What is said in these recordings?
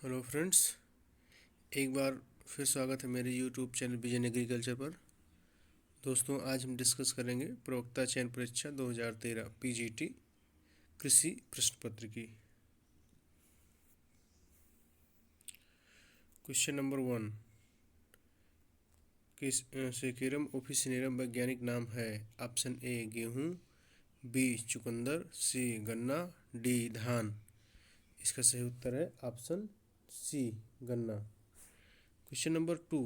Hello friends, एक बार फिर स्वागत है मेरे यूट्यूब चैनल विजन एग्रीकल्चर पर। दोस्तों, आज हम डिस्कस करेंगे प्रवक्ता चयन परीक्षा 2013 पीजीटी कृषि प्रश्न पत्र की। क्वेश्चन नंबर 1, किस सेकेरम ओफिसिनेरम वैज्ञानिक नाम है? ऑप्शन ए गेहूँ, बी चुकंदर, सी गन्ना, डी धान। इसका सही उत्तर है ऑप्शन सी गन्ना। क्वेश्चन नंबर 2,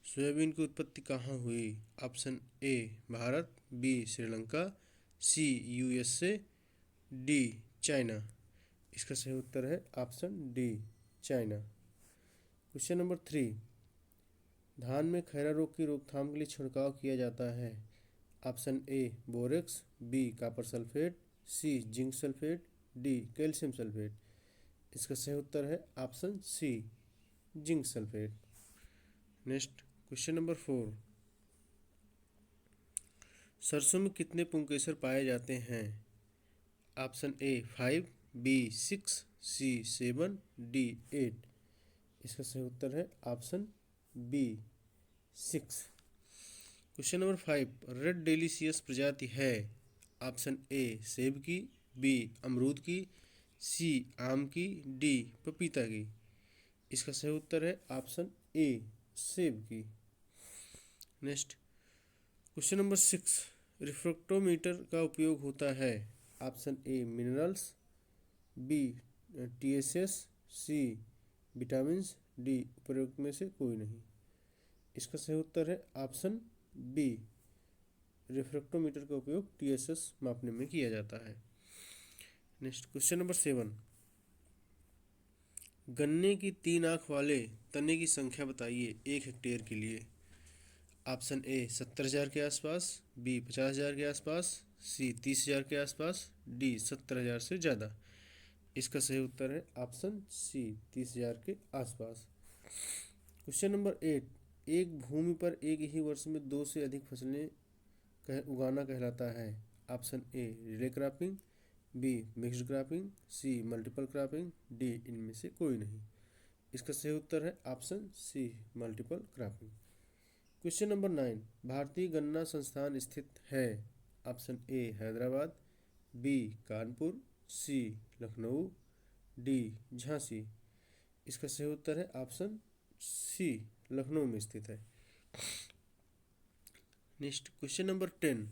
सोयाबीन की उत्पत्ति कहाँ हुई? Option A Bharat, B Sri Lanka, C USA, D China. इसका सही उत्तर है option D China. Question number 3, धान में खैरा रोग की रोकथाम के लिए छिड़काव किया जाता है। Option A borax, B copper sulphate, C zinc sulphate, D calcium sulphate. इसका सही उत्तर है option C zinc sulphate. Next question number 4, सरसों में कितने पुंकेसर पाए जाते हैं? Option A 5, B 6, C 7, D 8। इसका सही उत्तर है option B 6। Question number 5, red delicious प्रजाति है? ऑप्शन ए सेब की, बी अमरूद की, सी आम की, डी पपीता की। इसका सही उत्तर है ऑप्शन ए सेब की। नेक्स्ट क्वेश्चन नंबर 6, रिफ्रैक्टोमीटर का उपयोग होता है? Option A minerals, B TSS, C vitamins, D उपरोक्त में से कोई नहीं। इसका सही उत्तर है ऑप्शन बी, रिफ्रैक्टोमीटर का उपयोग टीएसएस मापने में किया जाता है। नेक्स्ट क्वेश्चन नंबर 7, गन्ने की 3 आँख वाले तने की संख्या बताइए 1 हेक्टेयर के लिए। ऑप्शन ए 70,000 के आसपास, बी 50,000 के आसपास, सी 30,000 के आसपास, डी 70,000 से ज़्यादा। इसका सही उत्तर है ऑप्शन सी 30,000 के आसपास। क्वेश्चन नंबर 8, एक भूमि पर एक ही वर्ष में 2 से अधिक फसलें उगाना कहलाता है। Option A relay cropping, B mixed cropping, C multiple cropping, D इनमें से कोई नहीं। इसका सही उत्तर है option C multiple cropping. Question number 9, भारतीय गन्ना संस्थान स्थित है? Option A Hyderabad, B Kanpur, C Lucknow, D Jhansi. इसका सही उत्तर है ऑप्शन सी लखनऊ में स्थित है। नेक्स्ट क्वेश्चन नंबर 10,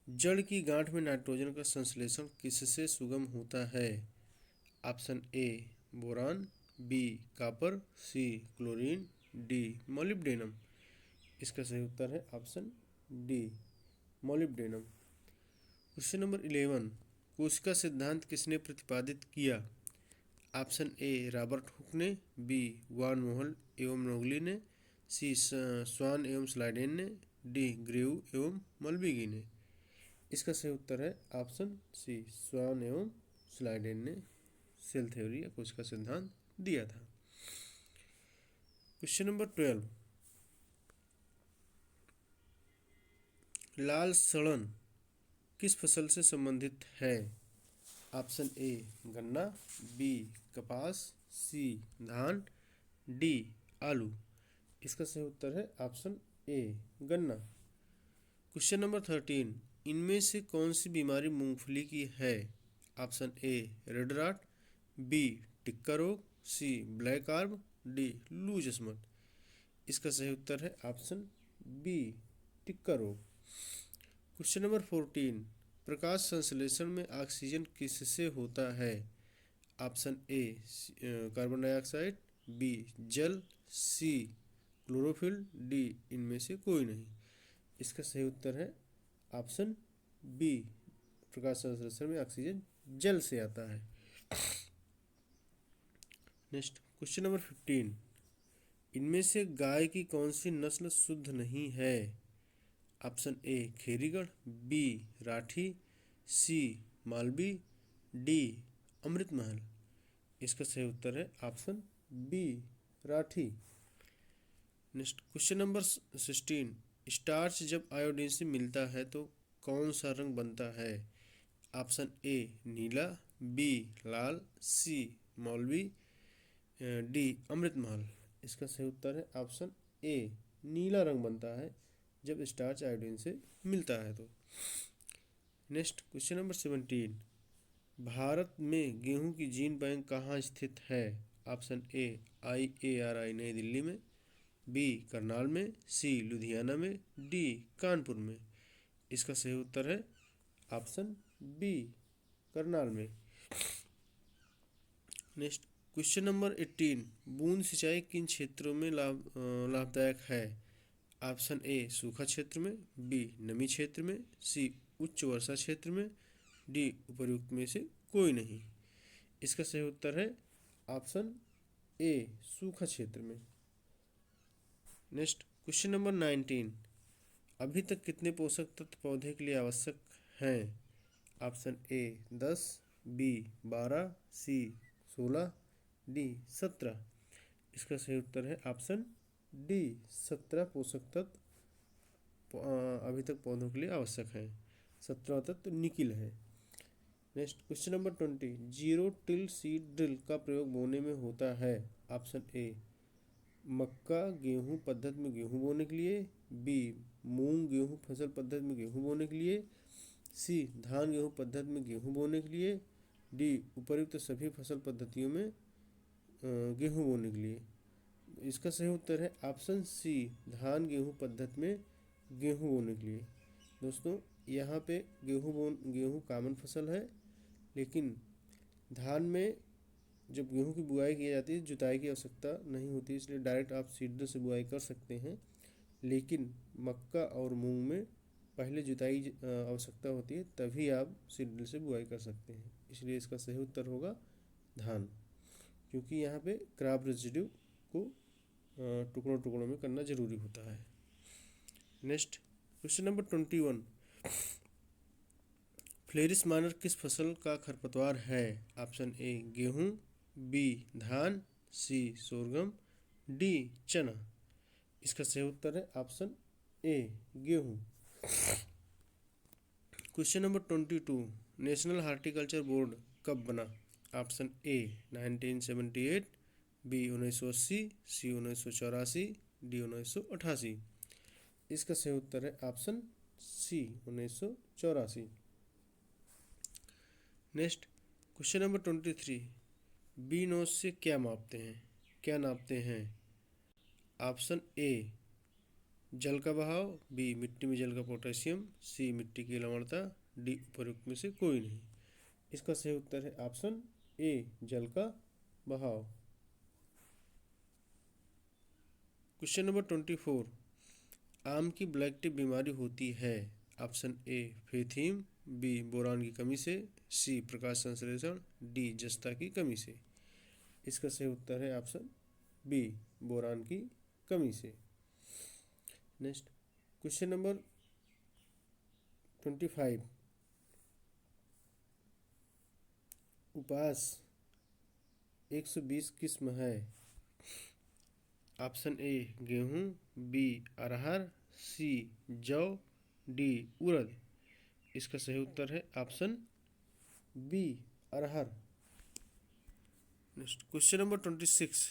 जड़ की गांठ में नाइट्रोजन का संश्लेषण किससे सुगम होता है? Option A boron, B copper, C chlorine, D molybdenum. इसका सही उत्तर है option D molybdenum. Question number 11, कोशिका सिद्धांत किसने प्रतिपादित किया? ऑप्शन ए रॉबर्ट हुक ने, बी वान मोहल एवं नोगली ने, सी स्वान एवं स्लाइडेन ने, डी ग्रेव एवं मलबिगी ने। इसका सही उत्तर है ऑप्शन सी स्वान एवं स्लाइडेन ने सेल थ्योरी या कोशिका सिद्धांत दिया था। क्वेश्चन नंबर 12, लाल सड़न किस फसल से संबंधित है? ऑप्शन ए गन्ना, बी कपास, सी धान, डी आलू। इसका सही उत्तर है ऑप्शन ए गन्ना। क्वेश्चन नंबर 13, इनमें से कौन सी बीमारी मूंगफली की है? Option A red rot, B टिक्का रोग, C black arm, D loose spot. इसका सही उत्तर है ऑप्शन बी टिक्का रोग। क्वेश्चन नंबर 14, प्रकाश संश्लेषण में ऑक्सीजन किससे होता है? Option A carbon dioxide, B जल, सी क्लोरोफिल, डी इनमें से कोई नहीं। इसका सही उत्तर है ऑप्शन बी, प्रकाश संश्लेषण में ऑक्सीजन जल से आता है। नेक्स्ट क्वेश्चन नंबर 15, इनमें से गाय की कौन सी नस्ल शुद्ध नहीं है? Option A Kherigarh, B Rathi, C Malvi, D Amritmahal. इसका सही उत्तर है option B Rathi. Next question number 16, starch जब आयोडीन से मिलता है तो कौन सा रंग बनता है? ऑप्शन ए नीला, बी लाल, सी मौलवी, डी अमृतमहल। इसका सही उत्तर है ऑप्शन ए, नीला रंग बनता है जब स्टार्च आयोडीन से मिलता है तो। नेक्स्ट क्वेश्चन नंबर 17, भारत में गेहूं की जीन बैंक कहाँ स्थित है? ऑप्शन ए IARI नई दिल्ली में, बी करनाल में, सी लुधियाना में, डी कानपुर में। इसका सही उत्तर है ऑप्शन बी, करनाल में। नेक्स्ट क्वेश्चन नंबर 18, बूंद सिंचाई किन क्षेत्रों में लाभदायक है? ऑप्शन ए सूखा क्षेत्र में, बी नमी क्षेत्र में, सी उच्च वर्षा क्षेत्र में, डी उपर्युक्त में से कोई नहीं। इसका सही उत्तर है ऑप्शन ए, सूखा क्षेत्र में। नेक्स्ट क्वेश्चन नंबर 19, अभी तक कितने पोषक तत्व पौधे के लिए आवश्यक हैं? Option A 10, B 12, C 16, D 17। इसका सही उत्तर है ऑप्शन डी, 17 पोषक तत्व अभी तक पौधों के लिए आवश्यक है। 17 तत्व निकिल है। Next question number 20, zero till seed drill का प्रयोग बोने में होता है? ऑप्शन ए मक्का गेहूं पद्धति में गेहूं बोने के लिए, बी मूंग गेहूं फसल पद्धति में गेहूं बोने के लिए, सी धान गेहूं पद्धति में गेहूं बोने के लिए, डी उपर्युक्त सभी फसल पद्धतियों में गेहूं बोने के लिए। इसका सही उत्तर है ऑप्शन सी, धान गेहूं पद्धति में गेहूं बोने के लिए। दोस्तों यहाँ पे गेहूं कॉमन फसल है, लेकिन धान में जब गेहूं की बुआई की जाती है जुताई की आवश्यकता नहीं होती, इसलिए डायरेक्ट आप सीडर से बुआई कर सकते हैं। लेकिन मक्का और मूंग में पहले जुताई आवश्यकता होती है, तभी आप सीडर से बुआई कर सकते हैं। इसलिए इसका सही उत्तर होगा धान, क्योंकि यहाँ पे क्रॉप रेजिड्यू को टुकड़ों टुकड़ों में करना जरूरी होता है। Next question number 21, phalaris minor किस फसल का खरपतवार है? ऑप्शन ए गेहूं, बी धान, सी सोरगम, डी चना। इसका सही उत्तर है ऑप्शन ए, गेहूं। Question number 22, national horticulture board कब बना? Option A 1978, B 1980, C 1984, D 1988। इसका सही उत्तर है option C, 1984। Next question number 23, बी नोज से क्या नापते हैं? ऑप्शन ए जल का बहाव, बी मिट्टी में जल का पोटेशियम, सी मिट्टी की लवणता, डी उपर्युक्त में से कोई नहीं। इसका सही उत्तर है ऑप्शन ए, जल का बहाव। क्वेश्चन नंबर 24, आम की ब्लैक टिप बीमारी होती है? ऑप्शन ए फेथीम, बी बोरान की कमी से, सी प्रकाश संश्लेषण, डी जस्ता की कमी से। इसका सही उत्तर है ऑप्शन बी, बोरान की कमी से। नेक्स्ट क्वेश्चन नंबर 25, उपास 120 किस्म है? ऑप्शन ए गेहूं, बी अरहर, सी जौ, डी उड़द। इसका सही उत्तर है ऑप्शन बी, अरहर। नेक्स्ट क्वेश्चन नंबर 26,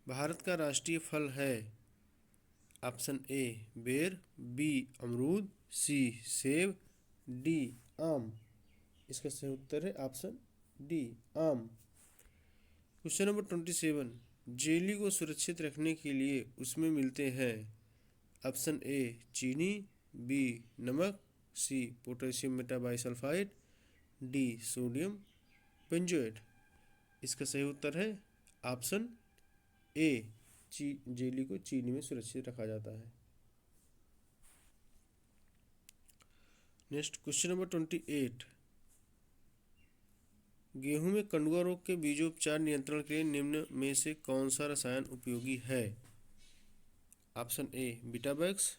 भारत का राष्ट्रीय फल है? ऑप्शन ए बेर, बी अमरूद, सी सेब, डी आम। इसका सही उत्तर है ऑप्शन डी, आम। क्वेश्चन नंबर 27, जेली को सुरक्षित रखने के लिए उसमें मिलते हैं? ऑप्शन ए चीनी, बी नमक, C potassium metabisulphite, D sodium benzoate. इसका सही उत्तर है ऑप्शन ए, जेली को चीनी में सुरक्षित रखा जाता है। नेक्स्ट क्वेश्चन नंबर 28, गेहूं में कंडुआ रोग के बीजोपचार नियंत्रण के लिए निम्न में से कौन सा रसायन उपयोगी है? Option A Vitavax,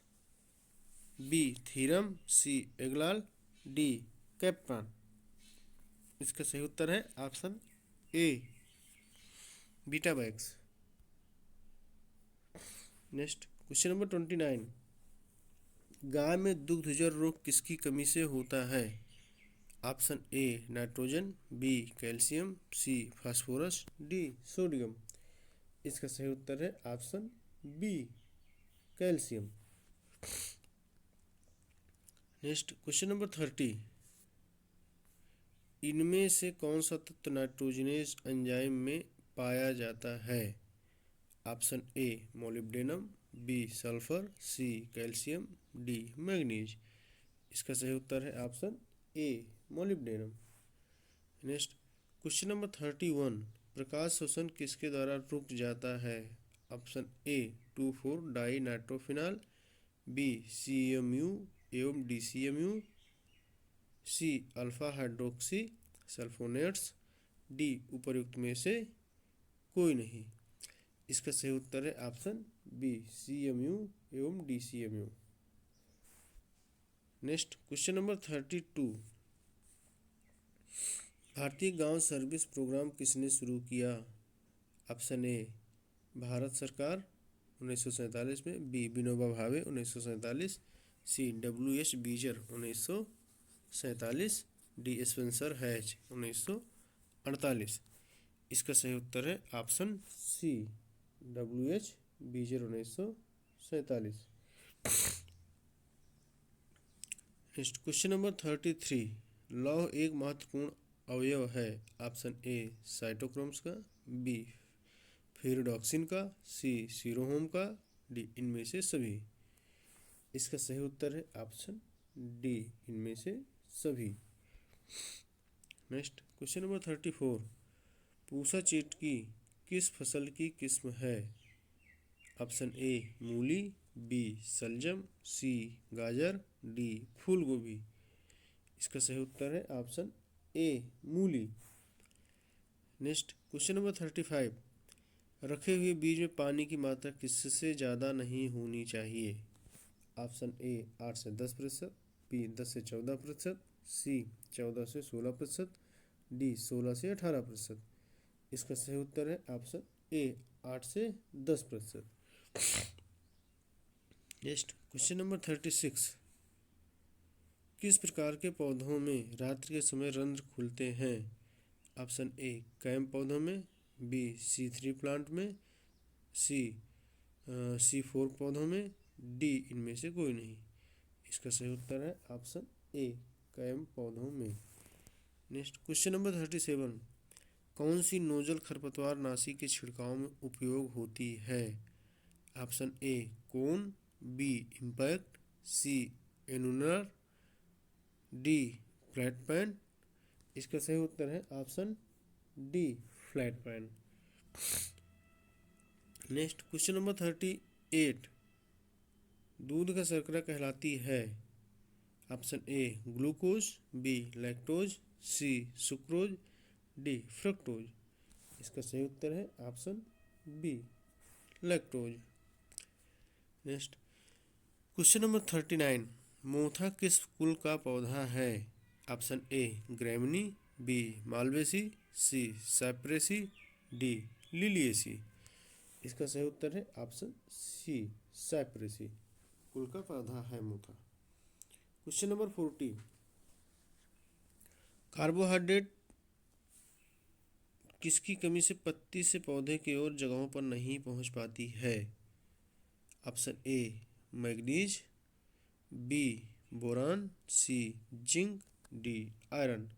B thiram, C Agallol, D captan. इसका सही उत्तर है option A, Vitavax. Next question number 29, गाय में दुग्धजर रोग किसकी कमी से होता है? Option A nitrogen, B calcium, C phosphorus, D sodium. इसका सही उत्तर है option B, calcium. Next question number 30, इनमें से कौन सा तत्व नाइट्रोजनेज एंजाइम में पाया जाता है? Option A molybdenum, B sulphur, C calcium, D manganese. इसका सही उत्तर है option A molybdenum. Next question number 31, प्रकाश शोषण किसके द्वारा रुक जाता है? Option A 2,4 di nitrophenol, B CMU एवं DCMU, C alpha hydroxy sulphonates, D उपर्युक्त में से कोई नहीं। इसका सही उत्तर है ऑप्शन बी CMU एवं DCMU। नेक्स्ट क्वेश्चन नंबर 32, भारतीय गांव सर्विस प्रोग्राम किसने शुरू किया? ऑप्शन ए भारत सरकार 1947 में, B Vinoba Bhave 1947, C WS बीजर 1947, डी स्पेंसर हैच 1948। इसका सही उत्तर है ऑप्शन सी WH बीजर 1947। नेक्स्ट क्वेश्चन नंबर 33, लौह एक महत्वपूर्ण अवयव है। ऑप्शन ए साइटोक्रोम्स का, बी फेरिडॉक्सिन का, सी सीरोहोम का, डी इनमें से सभी। इसका सही उत्तर है ऑप्शन डी इनमें से सभी। नेक्स्ट क्वेश्चन नंबर 34, पूसा चीटकी किस फसल की किस्म है? ऑप्शन ए मूली, बी सलजम, सी गाजर, डी फूल गोभी। इसका सही उत्तर है ऑप्शन ए मूली। नेक्स्ट क्वेश्चन नंबर 35, रखे हुए बीज में पानी की मात्रा किससे ज़्यादा नहीं होनी चाहिए? ऑप्शन ए 8 से 10%, बी 10 से 14%, सी 14 से 16%, डी 16 से 18%। इसका सही उत्तर है ऑप्शन ए 8 से 10%। नेक्स्ट क्वेश्चन नंबर 36, किस प्रकार के पौधों में रात्रि के समय रंध्र खुलते हैं? ऑप्शन ए कैम पौधों में, बी C3 प्लांट में, सी C4 पौधों में, डी इनमें से कोई नहीं। इसका सही उत्तर है ऑप्शन ए कैम पौधों में। नेक्स्ट क्वेश्चन नंबर 37, कौन सी नोजल खरपतवार नाशी के छिड़काव में उपयोग होती है? Option A cone, B impact, C annular, D flat pan. इसका सही उत्तर है option D flat pan. Next question number 38, दूध का शर्करा कहलाती है? Option A glucose, B lactose, C sucrose, D fructose. इसका सही उत्तर है option B lactose. Next question number 39, मोथा किस कुल का पौधा है? Option A Gramineae, B Malvaceae, C Cyperaceae, D Liliaceae. इसका सही उत्तर है ऑप्शन सी साइप्रेसी कुल का पौधा है मोथा। क्वेश्चन नंबर 40, कार्बोहाइड्रेट किसकी कमी से पत्ती से पौधे की ओर जगहों पर नहीं पहुंच पाती है? Option A manganese, B boron, C zinc, D iron.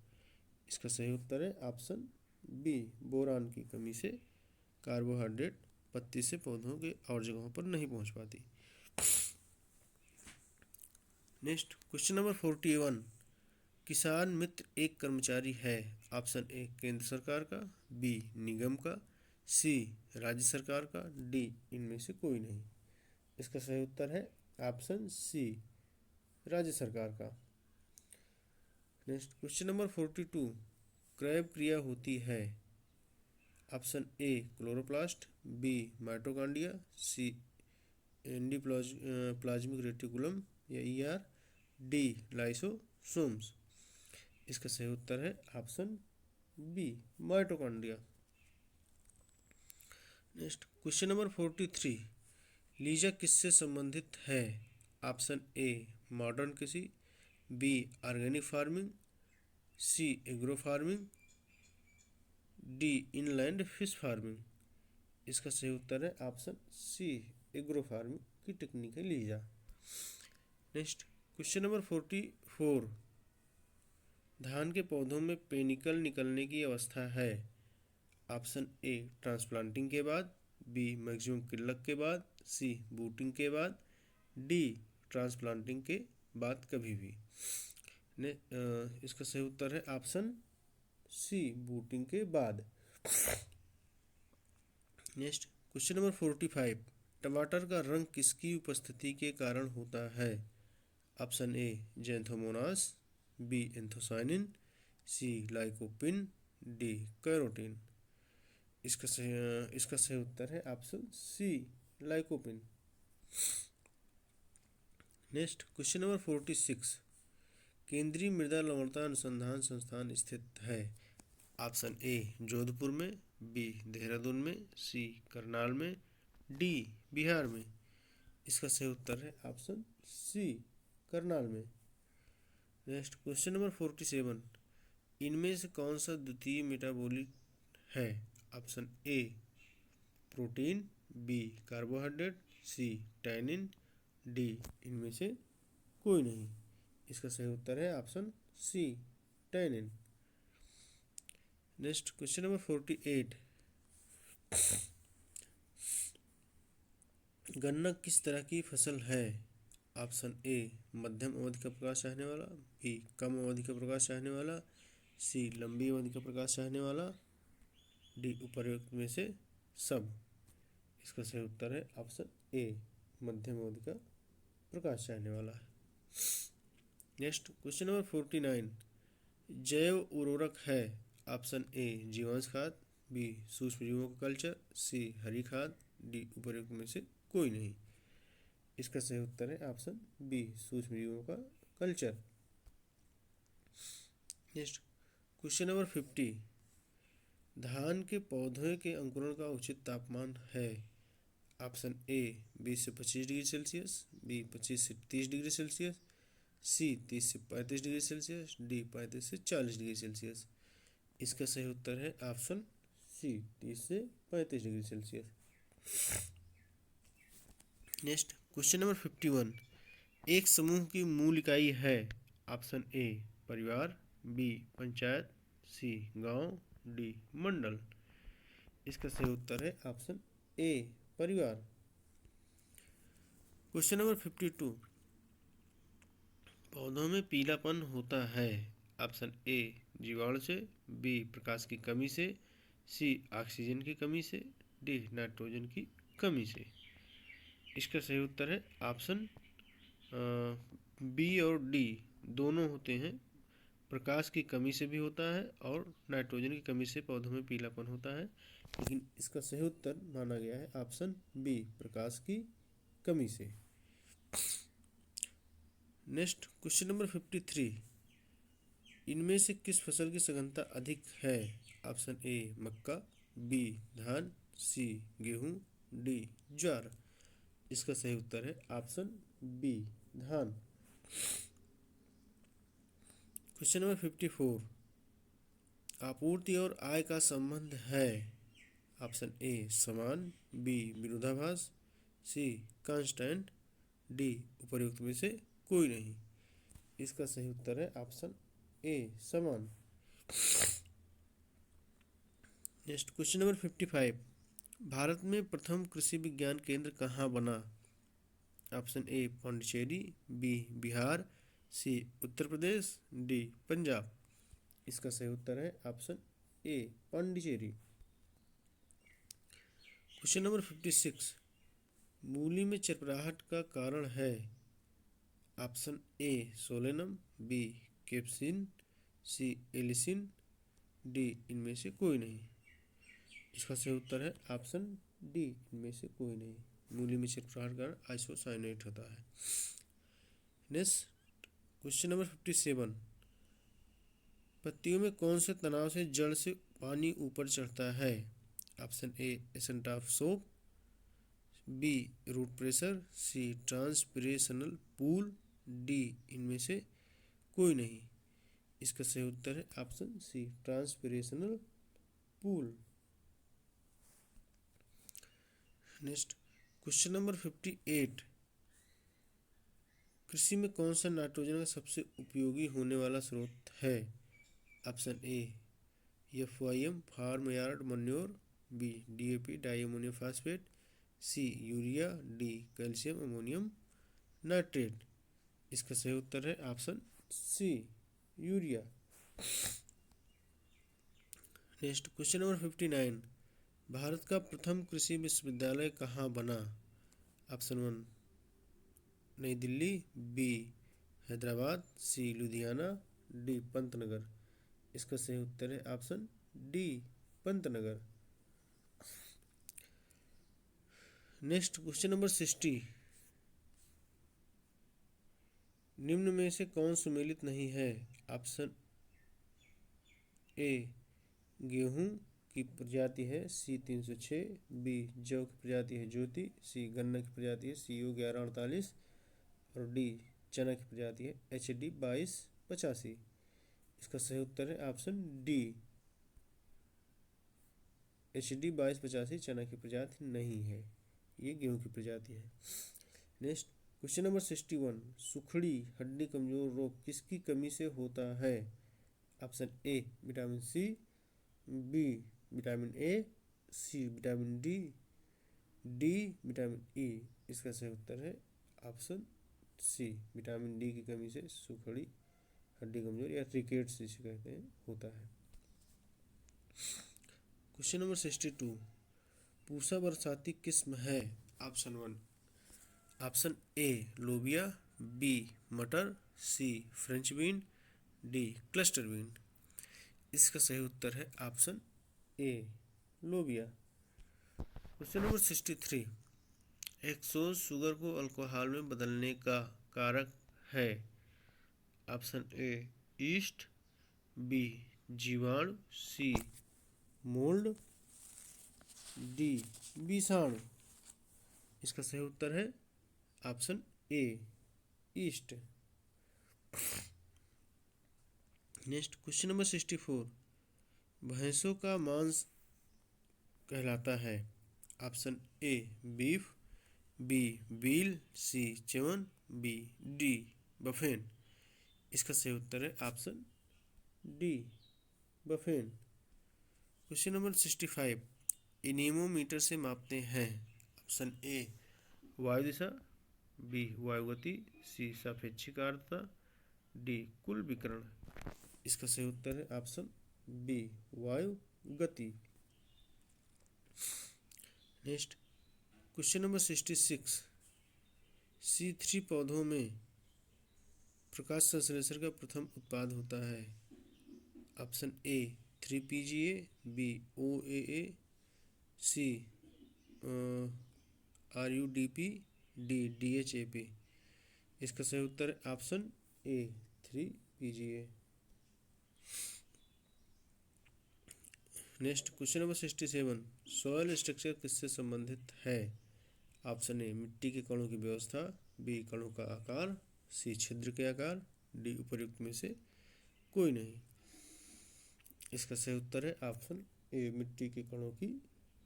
इसका सही उत्तर है ऑप्शन बी बोरान की कमी से कार्बोहाइड्रेट पत्ती से पौधों के और जगहों पर नहीं पहुंच पाती। नेक्स्ट क्वेश्चन नंबर 41, किसान मित्र एक कर्मचारी है? ऑप्शन ए केंद्र सरकार का, बी निगम का, सी राज्य सरकार का, डी इनमें से कोई नहीं। इसका सही उत्तर है ऑप्शन सी राज्य सरकार का। नेक्स्ट क्वेश्चन नंबर 42, क्रैब क्रिया होती है? Option A chloroplast, B mitochondria, C endoplasmic reticulum या ER, डी लाइसोसोम्स। इसका सही उत्तर है option B mitochondria. Next question number 43, LEISA किससे संबंधित है? ऑप्शन ए मॉडर्न कृषि, B organic farming, C agro farming, D inland fish farming. इसका सही उत्तर है ऑप्शन सी, एग्रो फार्मिंग की टेक्निक है लीजा। नेक्स्ट क्वेश्चन नंबर 44, धान के पौधों में पेनिकल निकलने की अवस्था है। ऑप्शन ए ट्रांसप्लांटिंग के बाद, बी मैक्सिमम किल्लक के बाद, सी बूटिंग के बाद, डी ट्रांसप्लांटिंग के बाद कभी भी। इसका सही उत्तर है ऑप्शन सी, बूटिंग के बाद। नेक्स्ट क्वेश्चन नंबर 45, टमाटर का रंग किसकी उपस्थिति के कारण होता है। Option A Xanthomonas, B anthocyanin, C lycopene, D carotene. इसका सही उत्तर है option C, lycopene. Next question number 46, केंद्रीय मृदा लवणता अनुसंधान संस्थान स्थित है। ऑप्शन ए जोधपुर में, बी देहरादून में, सी करनाल में, डी बिहार में। इसका सही उत्तर है ऑप्शन सी, करनाल में। नेक्स्ट क्वेश्चन नंबर 47, इनमें से कौन सा द्वितीय मेटाबॉलिट है। Option A protein, B carbohydrate, C tannin, D इनमें से कोई नहीं। इसका सही उत्तर है option C, tannin. Next question number 48, गन्ना किस तरह की फसल है। ऑप्शन ए मध्यम अवधि का प्रकाश चाहने वाला, बी कम अवधि का प्रकाश चाहने वाला, सी लंबी अवधि का प्रकाश चाहने वाला, डी उपर्युक्त में से सब। इसका सही उत्तर है ऑप्शन ए, मध्यम अवधि का प्रकाश चाहने वाला है। नेक्स्ट क्वेश्चन नंबर 49, जैव उर्वरक है। ऑप्शन ए जीवांश खाद, बी सूक्ष्म जीवों का कल्चर, सी हरी खाद, डी उपर्युक्त में से कोई नहीं। इसका सही उत्तर है ऑप्शन बी, सूक्ष्म जीवों का कल्चर। नेक्स्ट क्वेश्चन नंबर 50, धान के पौधे के अंकुरण का उचित तापमान है। ऑप्शन ए 20 से 25 डिग्री सेल्सियस, बी 25 से 30 डिग्री सेल्सियस, सी 30 से 35 डिग्री सेल्सियस, डी 35 से 40 डिग्री सेल्सियस। इसका सही उत्तर है ऑप्शन सी, 30 से 35 degree Celsius. Next question number 51, एक समूह की मूल इकाई है। ऑप्शन ए परिवार, बी पंचायत, सी गांव, डी मंडल। इसका सही उत्तर है ऑप्शन ए, परिवार। क्वेश्चन नंबर 52, पौधों में पीलापन होता है। ऑप्शन ए जीवाणु से, बी प्रकाश की कमी से, सी ऑक्सीजन की कमी से, डी नाइट्रोजन की कमी से। इसका सही उत्तर है ऑप्शन बी और डी दोनों होते हैं। प्रकाश की कमी से भी होता है और नाइट्रोजन की कमी से पौधों में पीलापन होता है, लेकिन इसका सही उत्तर माना गया है ऑप्शन बी, प्रकाश की कमी से। नेक्स्ट क्वेश्चन नंबर 53, इनमें से किस फसल की सघनता अधिक है। ऑप्शन ए मक्का, बी धान, सी गेहूं, डी ज्वार। इसका सही उत्तर है ऑप्शन बी, धान। क्वेश्चन नंबर 54, आपूर्ति और आय का संबंध है। ऑप्शन ए समान, बी विरोधाभास, सी कांस्टेंट, डी उपर्युक्त में से कोई नहीं। इसका सही उत्तर है ऑप्शन ए, समान। नेक्स्ट क्वेश्चन नंबर 55, भारत में प्रथम कृषि विज्ञान केंद्र कहाँ बना। Option A Pondicherry, B Bihar, C Uttar Pradesh, D Punjab. इसका सही उत्तर है option A, Pondicherry. Question number 56, मूली में चरपराहट का कारण है। Option A solanum, B capsaicin, C allicin, D इनमें से कोई नहीं। इसका सही उत्तर है ऑप्शन डी, इनमें से कोई नहीं। मूली में चरपराहट का कारण आइसोसाइनेट होता है। नेक्स्ट क्वेश्चन नंबर 57, पत्तियों में कौन से तनाव से जड़ से पानी ऊपर चढ़ता है। Option A ascent of sap, B root pressure, C transpirational pull, D इनमें से कोई नहीं। इसका सही उत्तर है option C, transpirational pull. Next question number 58। कृषि में कौन सा नाइट्रोजन का सबसे उपयोगी होने वाला स्रोत है? Option A FYM farm yard manure, B DAP di ammonium phosphate, C urea, D calcium ammonium nitrate. इसका सही उत्तर है option C urea. Next question number 59। भारत का प्रथम कृषि विश्वविद्यालय कहाँ बना? Option 1 New Delhi, B Hyderabad, C Ludhiana, D Pantnagar. इसका सही उत्तर है option D Pantnagar. Next question number 60। निम्न में से कौन सुमेलित नहीं है? ऑप्शन ए गेहूं की प्रजाति है, सी 306, बी जौ की प्रजाति है ज्योति, सी गन्ना की प्रजाति है CO 1148 और डी चना की प्रजाति है HD 2285। इसका सही उत्तर है ऑप्शन डी HD 2285 चना की प्रजाति नहीं है, ये गेहूं की प्रजाति है। Next question number 61। सुखड़ी हड्डी कमजोर रोग किसकी कमी से होता है? Option A vitamin C, B vitamin A, C vitamin D, D vitamin E. इसका सही उत्तर है ऑप्शन सी विटामिन डी की कमी से सुखड़ी हड्डी कमजोर या रिकेट्स जिसे कहते हैं होता है। Question number 62। पूसा बरसाती किस्म है? ऑप्शन 1 ऑप्शन ए लोबिया, बी मटर, C French bean, D cluster bean. इसका सही उत्तर है ऑप्शन ए लोबिया। Question number 63। एक्सोज शुगर को अल्कोहल में बदलने का कारक है? ऑप्शन ए ईस्ट, बी जीवाणु, सी मोल्ड, डी विषाणु। इसका सही उत्तर है option A yeast. Next question number 64। भैंसों का मांस कहलाता है? Option A beef, B veal, C chevon, B D बफेन। इसका सही उत्तर है ऑप्शन डी बफेन। Question number 65। एनीमोमीटर से मापते हैं? ऑप्शन ए वायु दिशा, बी वायु गति, सी सापेक्षिक आर्द्रता, डी कुल विकिरण। इसका सही उत्तर है ऑप्शन बी वायु गति। Next question number 66। C3 पौधों में प्रकाश संश्लेषण का प्रथम उत्पाद होता है? Option A 3PGA, B OAA, C RUDP, D DHAP। इसका सही उत्तर है option A 3PGA। Next question number 67। Soil structure किससे संबंधित है? ऑप्शन ए मिट्टी के कणों की व्यवस्था, बी कणों का आकार, सी छिद्र के आकार, डी उपर्युक्त में से कोई नहीं। इसका सही उत्तर है ऑप्शन ए मिट्टी के कणों की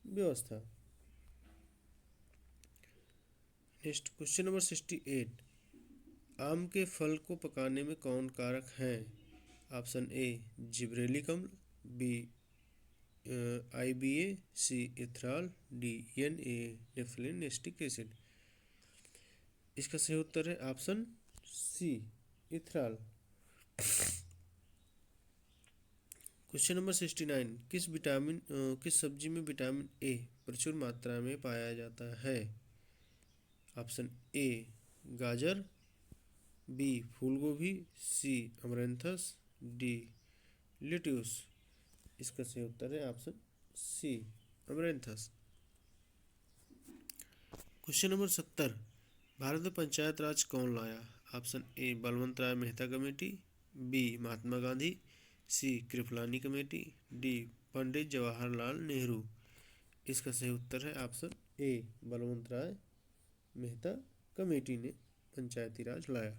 व्यवस्था। Next question number 68। आम के फल को पकाने में कौन कारक है? ऑप्शन ए जिब्रेलिक अम्ल, B IBA, C ethanol, D NA naphthalene acetic acid. इसका सही उत्तर है option C ethanol. Question number 69। किस सब्जी में विटामिन ए प्रचुर मात्रा में पाया जाता है? ऑप्शन ए गाजर, बी फूलगोभी, सी अमरैंथस, डी लेट्यूस। इसका सही उत्तर है option C amaranthus. Question number 70। Bharat में पंचायत राज कौन लाया? Option A Balwant Rai Mehta committee, B Mahatma Gandhi, C Kripalani committee, D Pandit Jawaharlal Nehru. इसका सही उत्तर है option A Balwant Rai Mehta committee ने पंचायती राज लाया।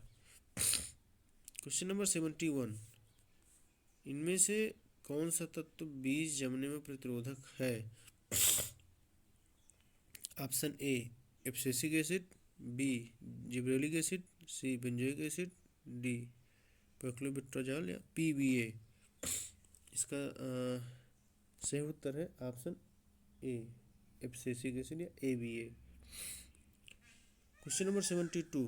Question number 71। इनमें से कौन सा तत्व बीज जमने में प्रतिरोधक है? Option A abscisic acid, B gibberellic acid, C benzoic acid, D paclobutrazol या पीबीए। इसका सही उत्तर है ऑप्शन ए एब्सिसिक एसिड या एबीए। क्वेश्चन नंबर 72,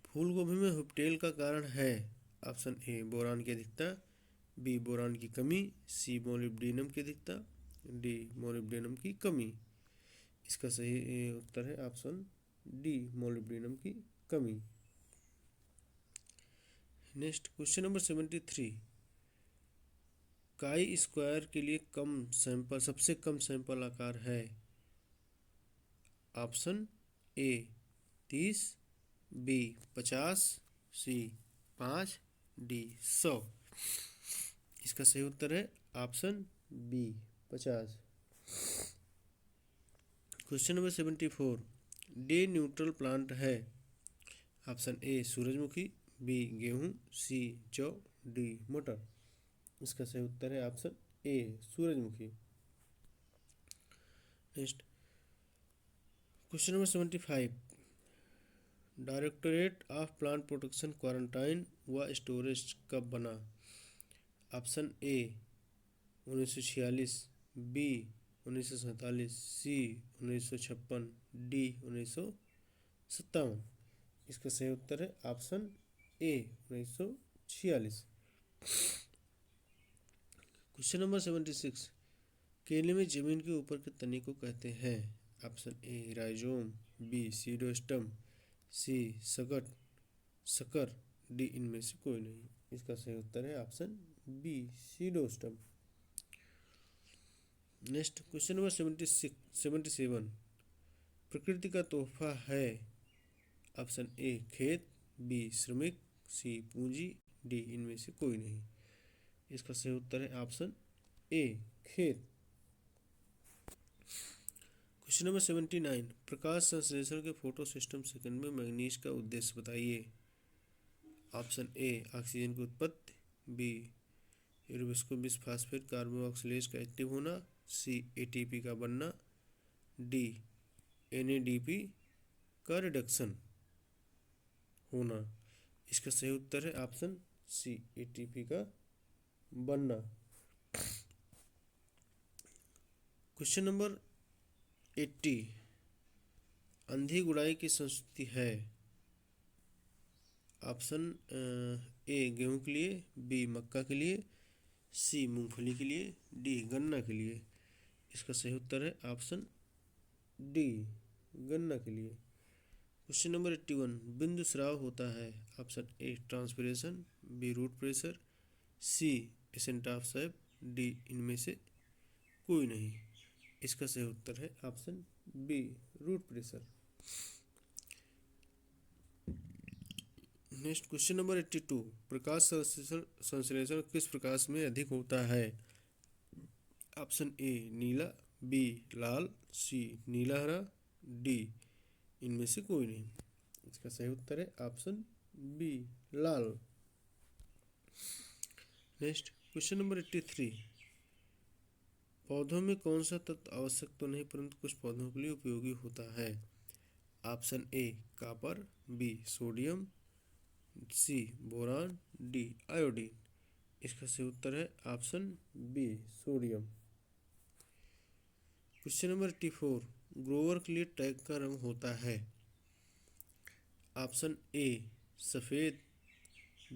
फूल गोभी में हुप्टेल का कारण है। ऑप्शन ए बोरान की अधिकता, बी बोरान की कमी, सी मोलिब्डेनम की अधिकता, डी मोलिब्डेनम की कमी। इसका सही उत्तर है ऑप्शन डी मोलिब्डेनम की कमी। Next question number 73, chi square के लिए सबसे कम सैंपल आकार है। Option A 30, B 50, C 5, D 100। इसका सही उत्तर है option B 50। Question number 74, day neutral plant है। ऑप्शन ए सूरजमुखी, बी गेहूं, सी जौ, डी मटर। इसका सही उत्तर है ऑप्शन ए सूरजमुखी। Next question number 75, directorate of plant protection quarantine व स्टोरेज कब बना। Option A 1946, B 1947, C 1956, D 1957। इसका सही उत्तर है ऑप्शन ए 1946। क्वेश्चन नंबर 76, केले में जमीन के ऊपर के तने को कहते हैं। Option A rhizome, B pseudostem, C sucker, D इनमें से कोई नहीं। इसका सही उत्तर है option B pseudostem. Next question number 77, प्रकृति का तोहफा है। ऑप्शन ए खेत, बी श्रमिक, सी पूंजी, डी इनमें से कोई नहीं। इसका सही उत्तर है ऑप्शन ए खेत। क्वेश्चन नंबर 79, प्रकाश संश्लेषण के फोटो सिस्टम सेकंड में मैग्नीज का उद्देश्य बताइए। ऑप्शन ए ऑक्सीजन की उत्पत्ति, बी यूरोबिस्को बिसफास्फेट कार्बोक्सिलेज का एक्टिव होना, सी एटीपी का बनना, डी एनएडीपी का रिडक्शन होना। इसका सही उत्तर है ऑप्शन सी एटीपी का बनना। क्वेश्चन नंबर 80, अंधी गुड़ाई की संस्कृति है। ऑप्शन ए गेहूं के लिए, बी मक्का के लिए, सी मूंगफली के लिए, डी गन्ना के लिए। इसका सही उत्तर है ऑप्शन डी गन्ना के लिए। क्वेश्चन नंबर 81, बिंदु स्राव होता है। Option A transpiration, B root pressure, C ascent of sap, D इनमें से कोई नहीं। इसका सही उत्तर है option B root pressure. Next question number 82, प्रकाश संश्लेषण किस प्रकाश में अधिक होता है। ऑप्शन ए नीला, बी लाल, सी नीला हरा, डी इनमें से कोई नहीं। इसका सही उत्तर है ऑप्शन बी लाल। नेक्स्ट क्वेश्चन नंबर 83, पौधों में कौन सा तत्व आवश्यक तो नहीं परंतु कुछ पौधों के लिए उपयोगी होता है। Option A copper, B sodium, C boron, D iodine. इसका सही उत्तर है option B sodium. Question number 84, grower के लिए टैग का रंग होता है। ऑप्शन ए सफ़ेद,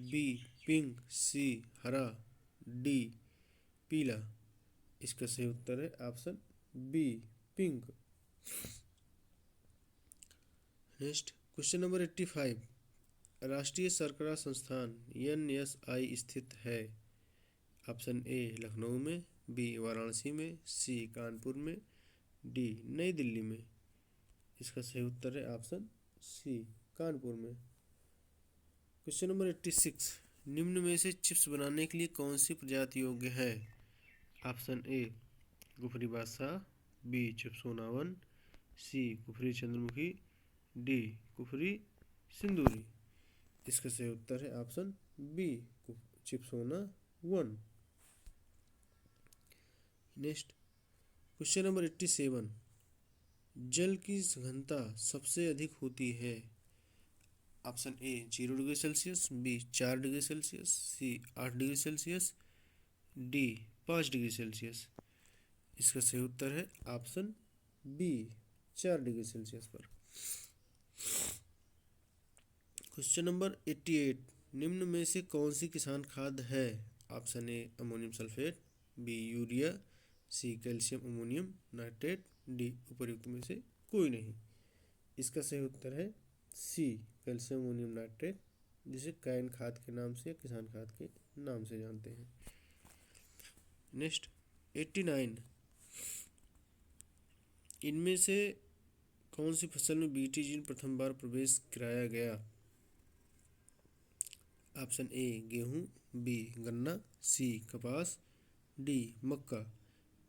बी पिंक, सी हरा, डी पीला। इसका सही उत्तर है option B pink. Next question number 85, राष्ट्रीय शर्करा संस्थान NSI स्थित है। ऑप्शन ए लखनऊ में, बी वाराणसी में, सी कानपुर में, डी नई दिल्ली में। इसका सही उत्तर है ऑप्शन सी कानपुर में। क्वेश्चन नंबर 86, निम्न में से चिप्स बनाने के लिए कौन सी प्रजाति योग्य है। Option A Kufri Badshah, B Chipsona 1, C Kufri Chandramukhi, D Kufri Sindhuri. इसका सही उत्तर है option B Chipsona 1। Next question number 87, जल की घनता सबसे अधिक होती है? Option A 0 degree Celsius, B 4 degree Celsius, C 8 degree Celsius, D 5 degree Celsius. इसका सही उत्तर है ऑप्शन बी 4 डिग्री सेल्सियस पर। क्वेश्चन नंबर 88, निम्न में से कौन सी किसान खाद है? Option A ammonium sulphate, B urea, C calcium ammonium nitrate, D उपर्युक्त में से कोई नहीं। इसका सही उत्तर है सी कैल्शियम अमोनियम नाइट्रेट, जिसे कैन खाद के नाम से या किसान खाद के नाम से जानते हैं। नेक्स्ट 89, इनमें से कौन सी फसल में बीटी जीन प्रथम बार प्रवेश कराया गया? ऑप्शन ए गेहूं, बी गन्ना, सी कपास, डी मक्का।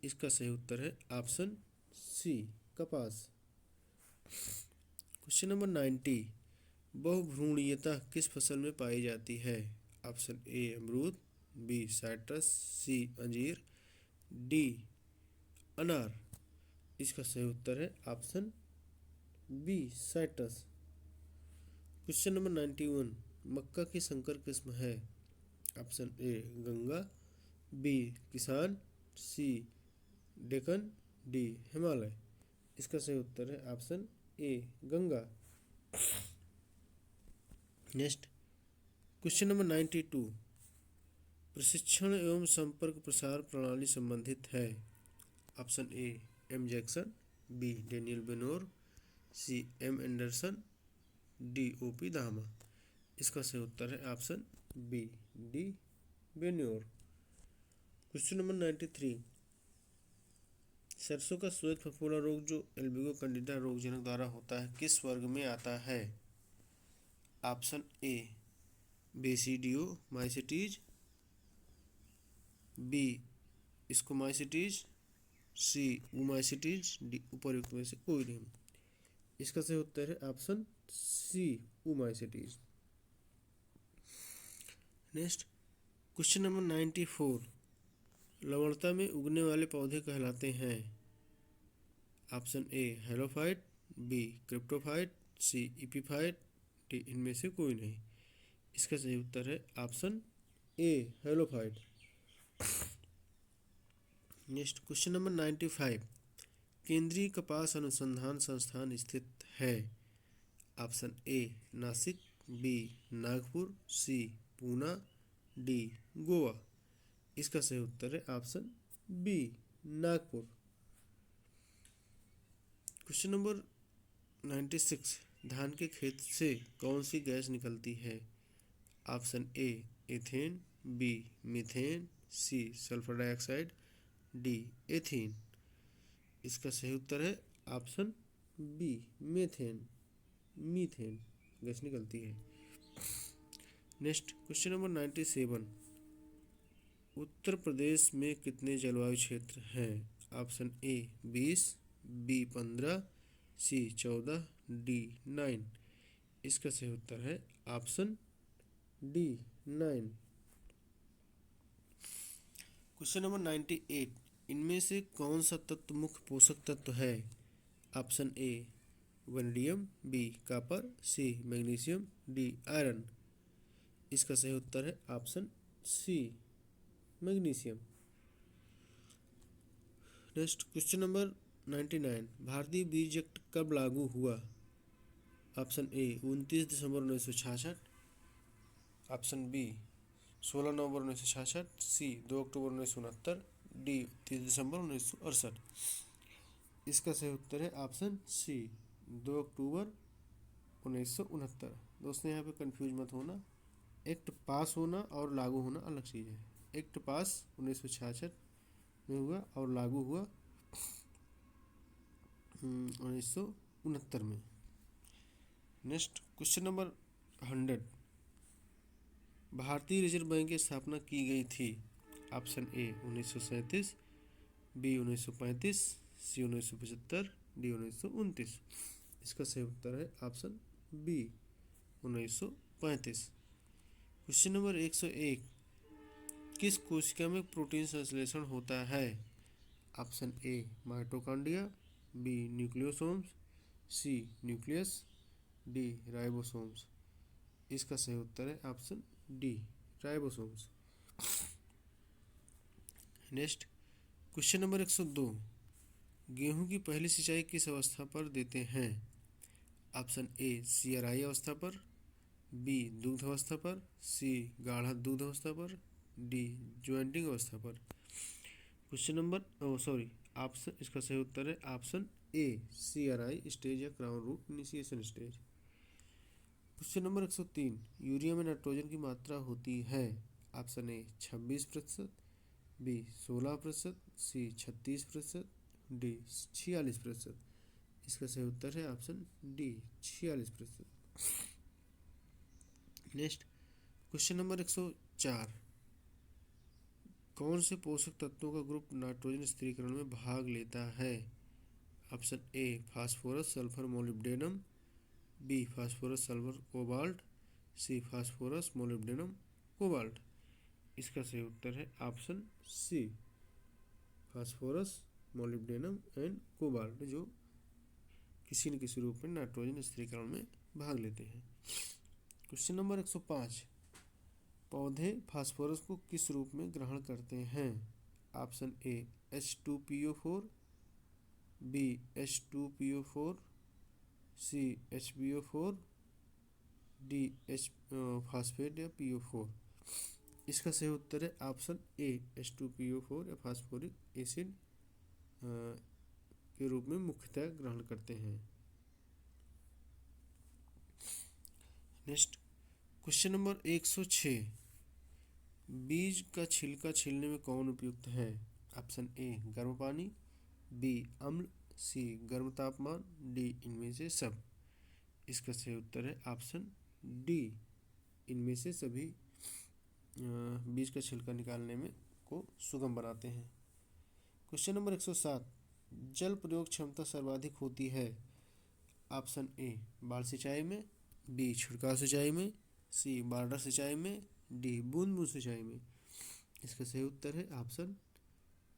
इसका सही उत्तर है ऑप्शन सी कपास। क्वेश्चन नंबर 90, बहुभ्रूणीयता किस फसल में पाई जाती है? ऑप्शन ए अमरूद, बी साइट्रस, सी अंजीर, डी अनार। इसका सही उत्तर है option B citrus. Question number 91, मक्का की संकर किस्म है? ऑप्शन ए गंगा, बी किसान, सी डेक्कन, डी हिमालय। इसका सही उत्तर है option A Ganga. Next question number 92, प्रशिक्षण एवं संपर्क प्रसार प्रणाली संबंधित है? Option A M Jackson, B Daniel Benor, C M Anderson, D O P Dhama. इसका सही उत्तर है option B D Benor. Question number 93, सरसों का श्वेत फफोला रोग जो एल्बिगो कैंडिडा रोगजनक द्वारा होता है किस वर्ग में आता है? Option A basidiomycetes, B ascomycetes, C oomycetes, D उपर्युक्त में से कोई नहीं। इसका सही उत्तर है option C oomycetes. Next question number 94, लवणता में उगने वाले पौधे कहलाते हैं? Option A halophyte, B cryptophyte, C epiphyte, D इनमें से कोई नहीं। इसका सही उत्तर है option A halophyte. Next question number 95, केंद्रीय कपास अनुसंधान संस्थान स्थित है? Option A Nashik, B Nagpur, C Poona, D Goa. इसका सही उत्तर है option B Nagpur. Question number 96, धान के खेत से कौन सी गैस निकलती है? Option A ethane, B methane, C sulphur dioxide, D ethene. इसका सही उत्तर है ऑप्शन बी मीथेन गैस निकलती है। Next question number 97, Uttar Pradesh में कितने जलवायु क्षेत्र हैं? Option A 20, B 15, C 14, D 9। इसका सही उत्तर है ऑप्शन डी 9। क्वेश्चन नंबर 98, इनमें से कौन सा तत्व मुख्य पोषक तत्व है? Option A vanadium, B copper, C magnesium, D iron. इसका सही उत्तर है option C magnesium. Next question number 99, भारतीय बीज एक्ट कब लागू हुआ? ऑप्शन ए 29 दिसंबर 1966, ऑप्शन बी 16 नवंबर 1966, सी 2 अक्टूबर 1969, डी 30 दिसंबर 1968। इसका सही उत्तर है ऑप्शन सी 2 अक्टूबर 1969। दोस्तों यहाँ पे कंफ्यूज मत होना, एक्ट पास होना और लागू होना अलग चीज़ है। एक्ट पास 1966 में हुआ और लागू हुआ 1969 में। नेक्स्ट क्वेश्चन नंबर 100, भारतीय रिजर्व बैंक की स्थापना की गई थी? Option A 1937, B 1935, C 1975, D 1929। इसका सही उत्तर है ऑप्शन बी 1935। क्वेश्चन नंबर 101, किस कोशिका में प्रोटीन संश्लेषण होता है? Option A mitochondria, B nucleosomes, C nucleus, D ribosomes. इसका सही उत्तर है option D ribosomes. Next question number 102, गेहूं की पहली सिंचाई किस अवस्था पर देते हैं? ऑप्शन ए सियराई अवस्था पर, बी दुग्ध अवस्था पर, सी गाढ़ा दूध अवस्था पर, डी ज्वाइंटिंग अवस्था पर। क्वेश्चन नंबर सॉरी ऑप्शन, इसका सही उत्तर है ऑप्शन ए सियराई स्टेज या crown root initiation stage. Question number 103, urea में नाइट्रोजन की मात्रा होती है? Option A 26%, B 16%, C 36%, D 46%। इसका सही उत्तर है option D 46%। Next question number 104, कौन से पोषक तत्वों का ग्रुप नाइट्रोजन स्थिरीकरण में भाग लेता है? Option A phosphorus sulphur molybdenum, B phosphorus sulphur cobalt, C phosphorus molybdenum cobalt. इसका सही उत्तर है option C phosphorus molybdenum and cobalt, जो किसी न किसी रूप में नाइट्रोजन स्थिरीकरण में भाग लेते हैं। क्वेश्चन नंबर 105, पौधे फास्फोरस को किस रूप में ग्रहण करते हैं? Option A H2PO4, B H2PO4, C HbO4, D H phosphate या PO4। इसका सही उत्तर है ऑप्शन ए H2PO4 या फास्फोरिक एसिड के रूप में मुख्यतः ग्रहण करते हैं। नेक्स्ट क्वेश्चन नंबर 106, बीज का छिलका छीलने में कौन उपयुक्त है? ऑप्शन ए गर्म पानी, बी अम्ल, सी गर्म तापमान, डी इनमें से सब। इसका सही उत्तर है ऑप्शन डी इनमें से सभी बीज का छिलका निकालने में को सुगम बनाते हैं। क्वेश्चन नंबर 107, जल प्रयोग क्षमता सर्वाधिक होती है? ऑप्शन ए बाढ़ सिंचाई में, बी छिड़काव सिंचाई में, सी बारडा सिंचाई में, डी बूंद बूंद सिंचाई में। इसका सही उत्तर है ऑप्शन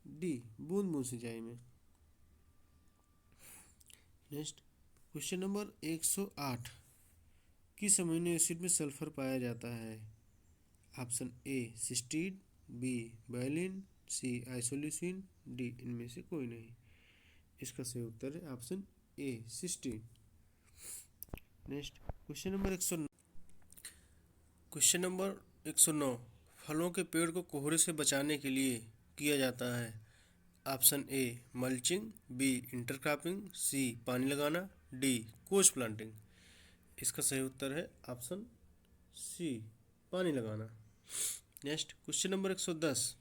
डी बूंद बूंद सिंचाई में। नेक्स्ट क्वेश्चन नंबर 108, किस अमीनो एसिड में सल्फर पाया जाता है? Option A cysteine, B valine, C isoleucine, D इनमें से कोई नहीं। इसका सही उत्तर है option A cysteine. Next question number 109, फलों के पेड़ को कोहरे से बचाने के लिए किया जाता है? Option A mulching, B intercropping, C पानी लगाना, डी कोच प्लांटिंग। इसका सही उत्तर है ऑप्शन सी पानी लगाना। नेक्स्ट क्वेश्चन नंबर 110,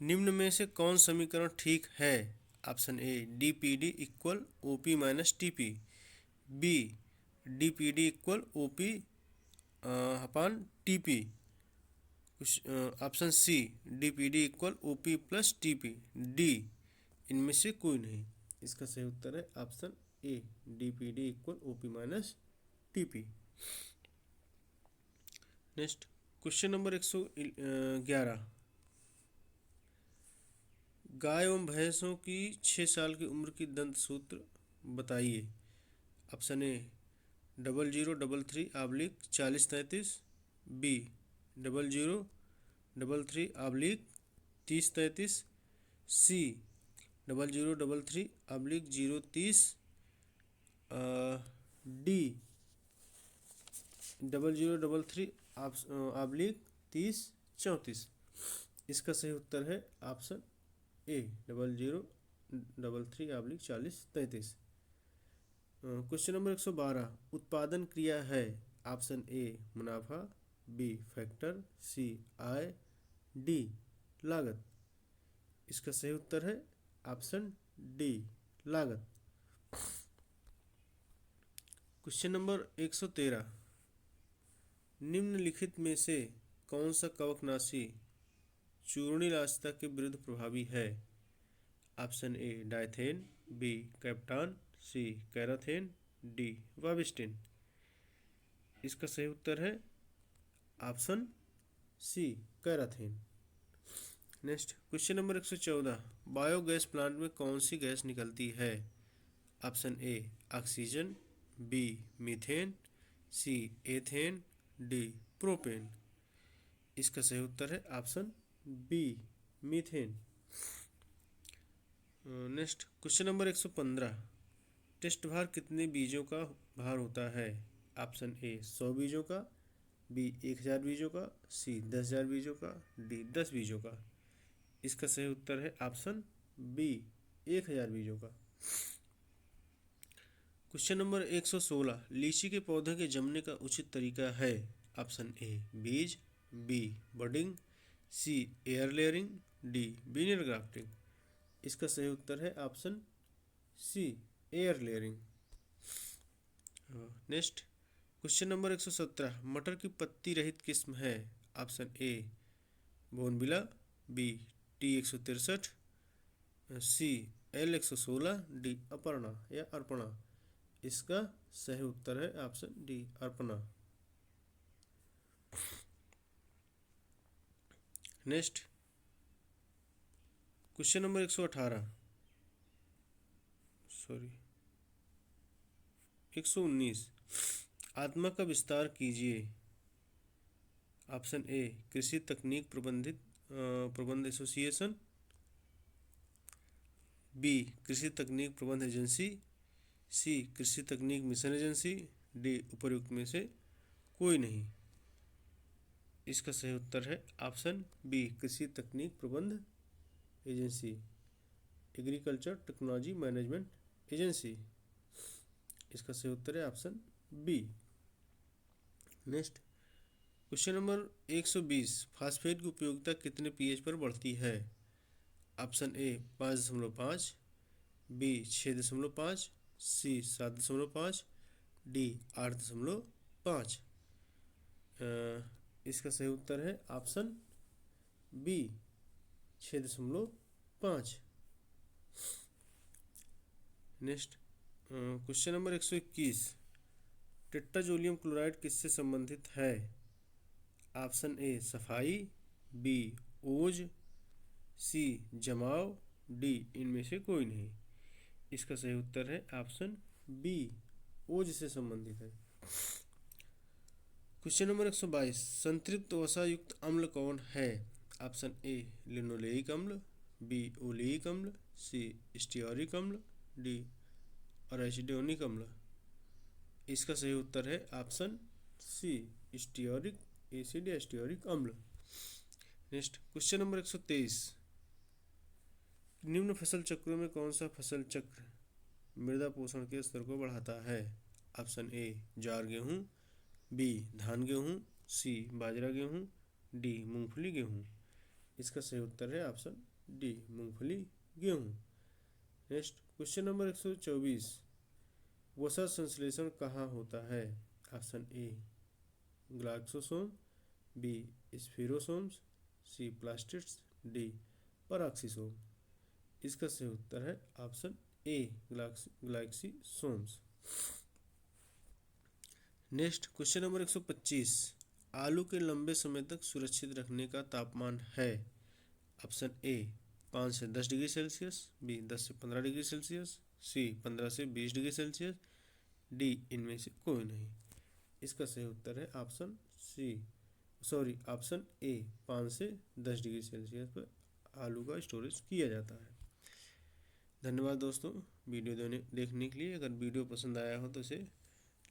निम्न में से कौन समीकरण ठीक है? Option A DPD equal OP minus TP, B DPD equal OP upon TP, option C DPD equal OP plus TP, D इनमें से कोई नहीं। इसका सही उत्तर है option A DPD equal OP minus TP। Next question number 111, गाय एवं भैंसों की 6 साल की उम्र की दंत सूत्र बताइए। Option A 0033/4033, B 0033/3033, C 0033/030, D 0033/3034। इसका सही उत्तर है ऑप्शन ए 0033/4033। क्वेश्चन नंबर 112, उत्पादन क्रिया है? ऑप्शन ए मुनाफा, बी फैक्टर, सी आय, डी लागत। इसका सही उत्तर है ऑप्शन डी लागत। क्वेश्चन नंबर 113, निम्नलिखित में से कौन सा कवकनाशी चूर्णिलास्थता के विरुद्ध प्रभावी है? Option A Dithane, B Captan, C Karathane, D Bavistin. इसका सही उत्तर है option C Karathane. Next question number 114, biogas plant में कौन सी गैस निकलती है? Option A oxygen, B methane, C ethane, D propane. इसका सही उत्तर है option B methane. Next question number 115। Test भार कितने बीजों का भार होता है? ऑप्शन ए 100 बीजों का, बी 1000 बीजों का, सी 10,000 बीजों का, डी 10 बीजों का। इसका सही उत्तर है ऑप्शन बी 1000 बीजों का। Question number 116। लीची के पौधे के जमने का उचित तरीका है? ऑप्शन ए बीज, B budding, C air layering, D veneer grafting. इसका सही उत्तर है option C air layering. Next question number 117। मटर की पत्ती रहित किस्म है? Option A Bonneville, B T163, C L116, D Aparna या अर्पणा। इसका सही उत्तर है option D Arpana. Next question number 118 119। आत्मा का विस्तार कीजिए। ऑप्शन ए कृषि तकनीक प्रबंध एसोसिएशन, बी कृषि तकनीक प्रबंध एजेंसी, सी कृषि तकनीक मिशन एजेंसी, डी उपर्युक्त में से कोई नहीं। इसका सही उत्तर है ऑप्शन बी कृषि तकनीक प्रबंध agency, agriculture technology management agency. इसका सही उत्तर है option B. Next question number 120। Phosphate की उपयोगिता कितने पीएच पर बढ़ती है? Option A 5.5, B 6.5, C 7.5, D 8.5। इसका सही उत्तर है option B 6.5। Next question number 121। Tetrazolium chloride किससे संबंधित है? ऑप्शन ए सफाई, बी ओज, सी जमाव, डी इनमें से कोई नहीं। इसका सही उत्तर है ऑप्शन बी ओज से संबंधित है। Question number 122। संतृप्त वसा युक्त अम्ल कौन है? ऑप्शन ए लिनोलेइक अम्ल, बी ओलेइक अम्ल, सी स्टीयरिक अम्ल, डी अराइचिडोनिक अम्ल। इसका सही उत्तर है ऑप्शन सी स्टीयरिक एसिड या स्टीयरिक अम्ल। Next question number 123। निम्न फसल चक्रों में कौन सा फसल चक्र मृदा पोषण के स्तर को बढ़ाता है? ऑप्शन ए ज्वार गेहूँ, बी धान गेहूँ, सी बाजरा गेहूँ, डी मूंगफली गेहूँ। इसका सही उत्तर है ऑप्शन डी मूंगफली गेहूँ। Next question number 124। वसा संश्लेषण कहाँ होता है? Option A glyoxysome, B spherosomes, C plastids, D peroxisome. इसका सही उत्तर है option A glyoxysomes. Next question number 125। आलू के लंबे समय तक सुरक्षित रखने का तापमान है? ऑप्शन ए 5 से 10 डिग्री सेल्सियस, बी 10 से 15 डिग्री सेल्सियस, सी 15 से 20 डिग्री सेल्सियस, डी इनमें से कोई नहीं। इसका सही उत्तर है ऑप्शन ऑप्शन ए 5 से 10 डिग्री सेल्सियस पर आलू का स्टोरेज किया जाता है। धन्यवाद दोस्तों वीडियो देखने के लिए। अगर वीडियो पसंद आया हो तो इसे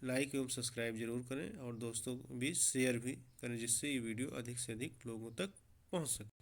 लाइक एवं सब्सक्राइब जरूर करें और दोस्तों को भी शेयर भी करें, जिससे ये वीडियो अधिक से अधिक लोगों तक पहुंच सके।